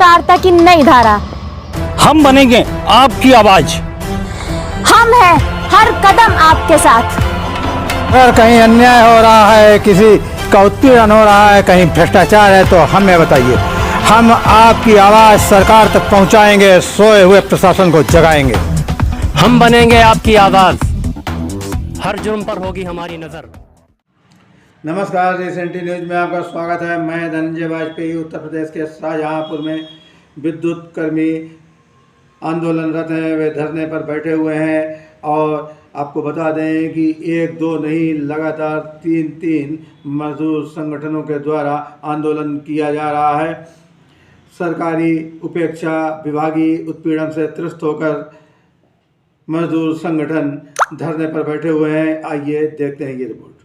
वार्ता की नई धारा। हम बनेंगे आपकी आवाज। हम हैं हर कदम आपके साथ। अगर कहीं अन्याय हो रहा है, किसी का उत्पीड़न हो रहा है, कहीं भ्रष्टाचार है, तो हमें बताइए। हम आपकी आवाज सरकार तक पहुंचाएंगे, सोए हुए प्रशासन को जगाएंगे। हम बनेंगे आपकी आवाज, हर जुर्म पर होगी हमारी नजर। नमस्कार, रिसेंटी न्यूज में आपका स्वागत है। मैं धनंजय वाजपेयी उत्तर प्रदेश के शाहजहांपुर में विद्युत कर्मी आंदोलनरत हैं। वे धरने पर बैठे हुए हैं और आपको बता दें कि एक दो नहीं, लगातार तीन मजदूर संगठनों के द्वारा आंदोलन किया जा रहा है। सरकारी उपेक्षा, विभागीय उत्पीड़न से त्रस्त होकर मजदूर संगठन धरने पर बैठे हुए हैं। आइए देखते हैं ये रिपोर्ट।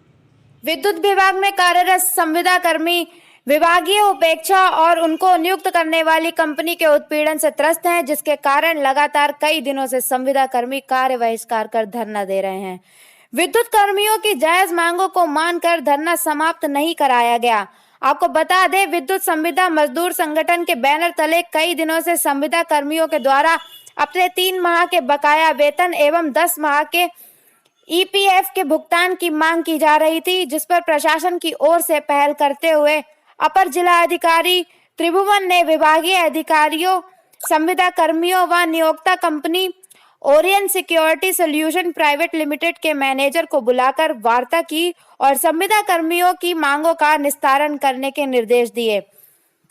विद्युत विभाग में कार्यरत संविदा कर्मी विभागीय उपेक्षा और उनको नियुक्त करने वाली कंपनी के उत्पीड़न से त्रस्त हैं, जिसके कारण लगातार कई दिनों से संविदा कर्मी कार्य बहिष्कार कर धरना दे रहे हैं। विद्युत कर्मियों की जायज मांगों को मानकर धरना समाप्त नहीं कराया गया। आपको बता दें, विद्युत संविदा मजदूर संगठन के बैनर तले कई दिनों से संविदा कर्मियों के द्वारा अपने 3 माह के बकाया वेतन एवं 10 माह के ईपीएफ के भुगतान की मांग की जा रही थी, जिस पर प्रशासन की ओर से पहल करते हुए अपर जिला अधिकारी त्रिभुवन ने विभागीय अधिकारियों, संविदा कर्मियों व नियोक्ता company Orion security solution private limited के मैनेजर को बुलाकर वार्ता की और संविदा कर्मियों की मांगों का निस्तारण करने के निर्देश दिए।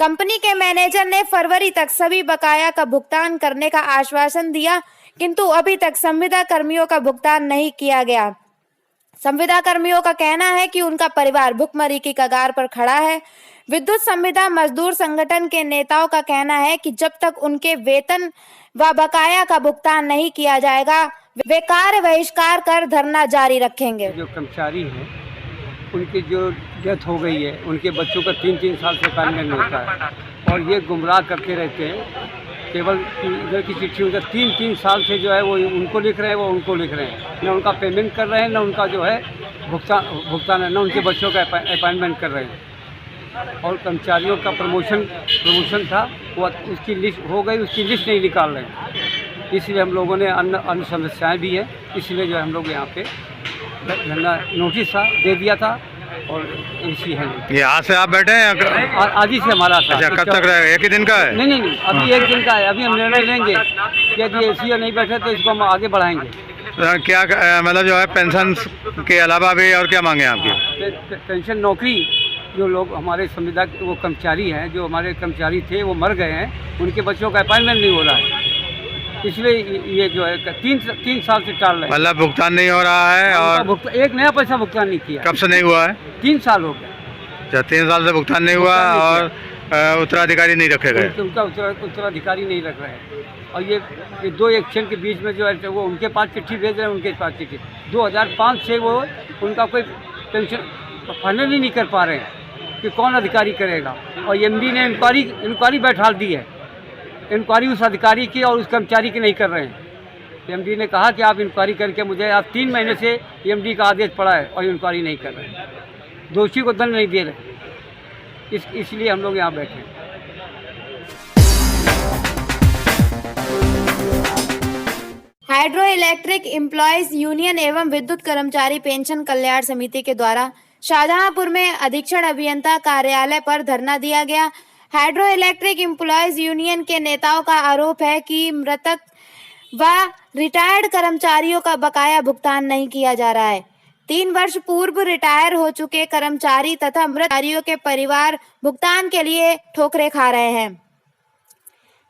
कंपनी के मैनेजर ने फरवरी तक सभी बकाया का भुगतान करने का आश्वासन दिया, किंतु अभी तक संविदा कर्मियों का भुगतान नहीं किया गया। संविदा कर्मियों का कहना है कि उनका परिवार भुखमरी की कगार पर खड़ा है। विद्युत संविदा मजदूर संगठन के नेताओं का कहना है कि जब तक उनके वेतन व बकाया का भुगतान नहीं किया जाएगा, वे कार्य बहिष्कार कर धरना जारी रखेंगे। जो कर्मचारी हैं, उनकी जो डेथ हो गई है, उनके बच्चों का 3-3 साल से कार्यान्वयन होता है और ये गुमराह करते रहते हैं। केवल इधर की चिट्ठी उधर 3-3 साल से जो है वो उनको लिख रहे हैं, वो उनको लिख रहे हैं। न उनका पेमेंट कर रहे हैं, न उनका जो है भुगतान है, न उनके बच्चों का अपॉइंटमेंट कर रहे हैं। और कर्मचारियों का प्रमोशन था, वो उसकी लिस्ट हो गई, उसकी लिस्ट नहीं निकाल रहे हैं। इसलिए हम लोगों ने अन्य समस्याएँ भी है, इसलिए जो है हम लोग यहाँ पे धरना नोटिस था दे दिया था और इसी है। ये आज से आप बैठे हैं? आज ही से हमारा था। अच्छा, कब तक रहेगा? एक ही दिन का है? नहीं, अभी एक दिन का है। अभी हम निर्णय लेंगे कि यदि एसी नहीं बैठे तो इसको हम आगे बढ़ाएंगे। क्या मतलब जो है पेंशन के अलावा भी और क्या मांगे आपकी? पेंशन, नौकरी, जो लोग हमारे संविदा वो कर्मचारी हैं, जो हमारे कर्मचारी थे वो मर गए हैं, उनके बच्चों का अपॉइंटमेंट नहीं हो रहा है, इसलिए ये जो है 3 साल से टाल रहे हैं। मतलब भुगतान नहीं हो रहा है और एक नया पैसा भुगतान नहीं किया। कब से नहीं हुआ है? 3 साल हो गए। अच्छा, 3 साल से भुगतान नहीं हुआ और उत्तराधिकारी नहीं रखे गए? उनका उत्तराधिकारी नहीं रख रहे हैं और ये 2 एक्शन के बीच में जो है वो उनके पास चिट्ठी भेज रहे हैं, उनके पास चिट्ठी 2005 से वो उनका कोई पेंशन फाइनल ही नहीं कर पा रहे हैं कि कौन अधिकारी करेगा। और एमडी ने इंक्वायरी बैठा दी है, इंक्वायरी उस अधिकारी की और उस कर्मचारी की नहीं कर रहे हैं। एमडी ने कहा कि आप इंक्वायरी करके मुझे, आप 3 महीने से एमडी का आदेश पड़ा है और इंक्वायरी नहीं कर रहे हैं, दोषी को दंड नहीं दे रहे। इसलिए हम लोग यहाँ बैठे हैं। हाइड्रो इलेक्ट्रिक एम्प्लॉयज यूनियन एवं विद्युत कर्मचारी पेंशन कल्याण समिति के द्वारा शाहजहांपुर में अधीक्षण अभियंता कार्यालय पर धरना दिया गया। हाइड्रो इलेक्ट्रिक एम्प्लॉयज यूनियन के नेताओं का आरोप है कि मृतक व रिटायर्ड कर्मचारियों का बकाया भुगतान नहीं किया जा रहा है। 3 वर्ष पूर्व रिटायर हो चुके कर्मचारी तथा मृत कर्मचारियों के परिवार भुगतान के लिए ठोकरें खा रहे हैं।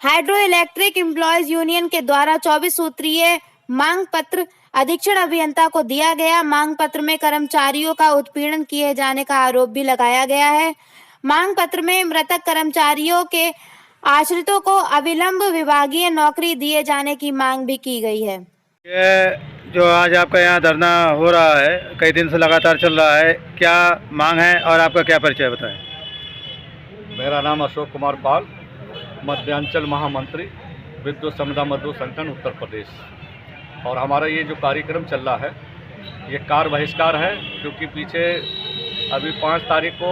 हाइड्रो इलेक्ट्रिक एम्प्लॉयज यूनियन के द्वारा 24 सूत्रीय मांग पत्र अधीक्षण अभियंता को दिया गया। मांग पत्र में कर्मचारियों का उत्पीड़न किए जाने का आरोप भी लगाया गया है। मांग पत्र में मृतक कर्मचारियों के आश्रितों को अविलंब विभागीय नौकरी दिए जाने की मांग भी की गई है। ये जो आज आपका यहाँ धरना हो रहा है, कई दिन से लगातार चल रहा है, क्या मांग है और आपका क्या परिचय बताएं? मेरा नाम अशोक कुमार पाल, मध्यांचल महामंत्री विद्युत संविदा मजदूर संगठन उत्तर प्रदेश। और हमारा ये जो कार्यक्रम चल रहा है ये कार्य बहिष्कार है, क्योंकि पीछे अभी 5 तारीख को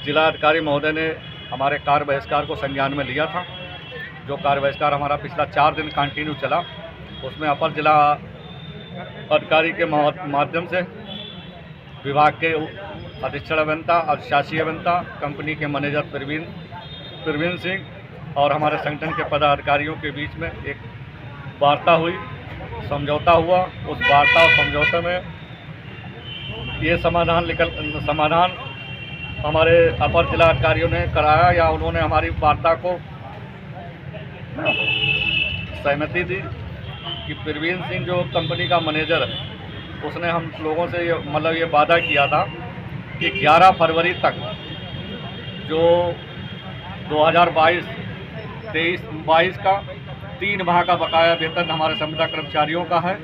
जिला अधिकारी महोदय ने हमारे कार्य बहिष्कार को संज्ञान में लिया था। जो कार्य बहिष्कार हमारा पिछला 4 दिन कंटिन्यू चला, उसमें अपर जिला अधिकारी के माध्यम से विभाग के अधीक्षण अभियंता और शासी अभियंता, कंपनी के मैनेजर प्रवीण सिंह और हमारे संगठन के पदाधिकारियों के बीच में एक वार्ता हुई, समझौता हुआ। उस वार्ता और समझौते में ये समाधान हमारे अपर जिला अधिकारियों ने कराया, या उन्होंने हमारी वार्ता को सहमति दी कि प्रवीण सिंह जो कंपनी का मैनेजर है, उसने हम लोगों से ये वादा किया था कि 11 फरवरी तक जो 2022 का 3 माह का बकाया वेतन हमारे संविदा कर्मचारियों का है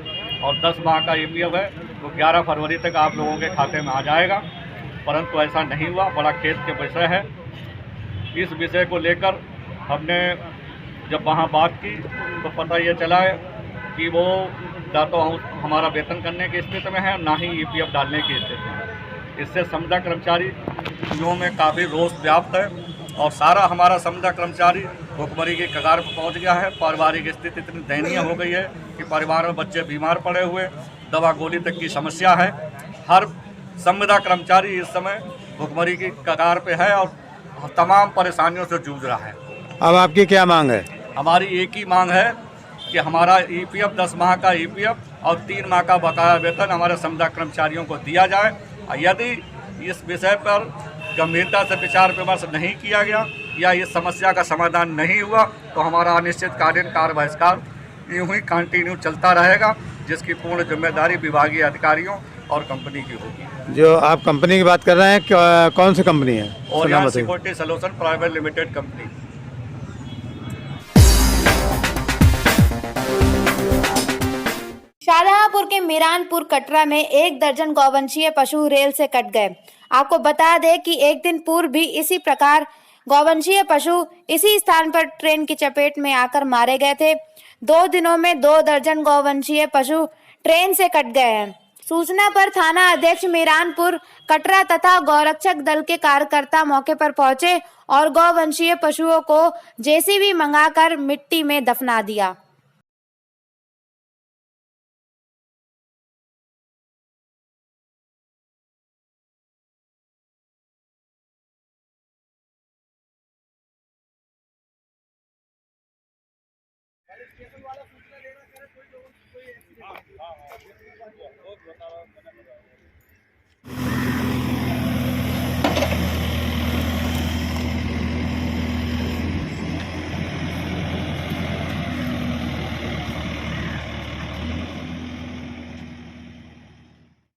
और 10 माह का EPF है, तो 11 फरवरी तक आप लोगों के खाते में आ जाएगा। परंतु ऐसा नहीं हुआ, बड़ा खेद के विषय है। इस विषय को लेकर हमने जब वहाँ बात की तो पता ये चला है कि वो ना तो हमारा वेतन करने की स्थिति में है, ना ही EPF डालने की स्थिति में है। इससे संविदा कर्मचारियों में काफ़ी रोष व्याप्त है और सारा हमारा संविदा कर्मचारी भुखमरी के कगार पर पहुंच गया है। पारिवारिक स्थिति इतनी दयनीय हो गई है कि परिवार में बच्चे बीमार पड़े हुए, दवा गोली तक की समस्या है। हर संविदा कर्मचारी इस समय भुखमरी की कगार पे है और तमाम परेशानियों से जूझ रहा है। अब आपकी क्या मांग है? हमारी एक ही मांग है कि हमारा EPF 10 माह का EPF और 3 माह का बकाया वेतन हमारे संविदा कर्मचारियों को दिया जाए। यदि इस विषय पर गंभीरता से विचार विमर्श नहीं किया गया या इस समस्या का समाधान नहीं हुआ तो हमारा अनिश्चितकालीन कार्य बहिष्कार यूँ ही कंटिन्यू चलता रहेगा, जिसकी पूर्ण जिम्मेदारी विभागीय अधिकारियों और कंपनी की होगी। जो आप कंपनी की बात कर रहे हैं, कौन सी कंपनी है? Orion security solution private limited company. Shahjahanpur के मीरानपुर कटरा में 1 दर्जन गौवंशीय पशु रेल से कट गए। आपको बता दें कि एक दिन पूर्व भी इसी प्रकार गौवंशीय पशु इसी स्थान पर ट्रेन की चपेट में आकर मारे गए थे। 2 दिनों में 2 दर्जन गौवंशीय पशु ट्रेन से कट गए हैं। सूचना पर थाना अध्यक्ष मीरानपुर कटरा तथा गौरक्षक दल के कार्यकर्ता मौके पर पहुंचे और गौवंशीय पशुओं को JCB मंगाकर मिट्टी में दफना दिया। स्टेशन वाला सूचना देना, कोई